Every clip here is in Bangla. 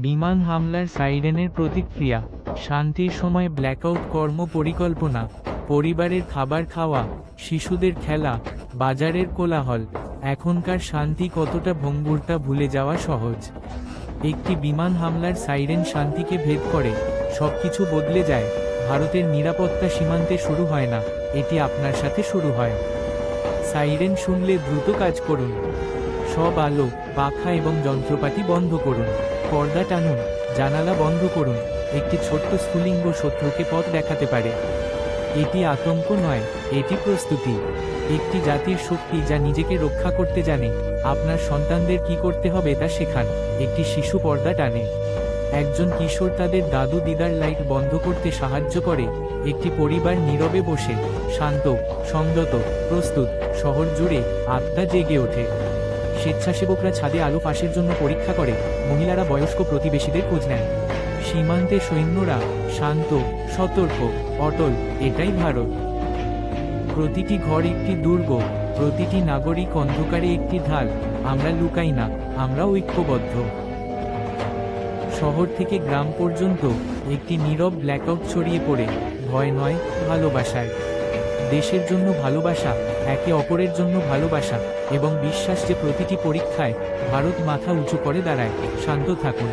বিমান হামলার সাইরেনের প্রতিক্রিয়া, শান্তির সময় ব্ল্যাকআউট কর্মপরিকল্পনা, পরিবারের খাবার খাওয়া, শিশুদের খেলা, বাজারের কোলাহল। এখনকার শান্তি কতটা ভঙ্গুর তা ভুলে যাওয়া সহজ। একটি বিমান হামলার সাইরেন শান্তিকে ভেদ করে, সবকিছু বদলে যায়। ভারতের নিরাপত্তা সীমান্তে শুরু হয় না, এটি আপনার সাথে শুরু হয়। সাইরেন শুনলে দ্রুত কাজ করুন। সব আলো, পাখা এবং যন্ত্রপাতি বন্ধ করুন। পর্দা টানুন, জানালা বন্ধ করুন। একটি ছোট্ট স্ফুলিঙ্গ শত্রুকে পথ দেখাতে পারে। এটি আতঙ্ক নয়, এটি প্রস্তুতি। একটি জাতির শক্তি যা নিজেকে রক্ষা করতে জানে। আপনার সন্তানদের কি করতে হবে তা শেখান। একটি শিশু পর্দা টানে। একজন কিশোর তাদের দাদু দিদার লাইট বন্ধ করতে সাহায্য করে। একটি পরিবার নীরবে বসে, শান্ত, সংযত, প্রস্তুত। শহর জুড়ে আত্মা জেগে ওঠে। স্বেচ্ছাসেবকরা ছাদে আলো ফাঁসের জন্য পরীক্ষা করে। মহিলারা বয়স্ক প্রতিবেশীদের খোঁজ নেয়। সীমান্তে সৈন্যরা শান্ত, সতর্ক, অটল। এটাই ভারত। প্রতিটি ঘর একটি দুর্গ, প্রতিটি নাগরিক অন্ধকারে একটি ঢাল। আমরা লুকাই না, আমরা ঐক্যবদ্ধ। শহর থেকে গ্রাম পর্যন্ত একটি নীরব ব্ল্যাকআউট ছড়িয়ে পড়ে, ভয় নয়, ভালোবাসায়। দেশের জন্য ভালোবাসা, একে অপরের জন্য ভালোবাসা, এবং বিশ্বাস যে প্রতিটি পরীক্ষায় ভারত মাথা উঁচু করে দাঁড়ায়। শান্ত থাকুন।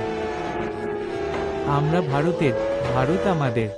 আমরা ভারতের, ভারত আমাদের।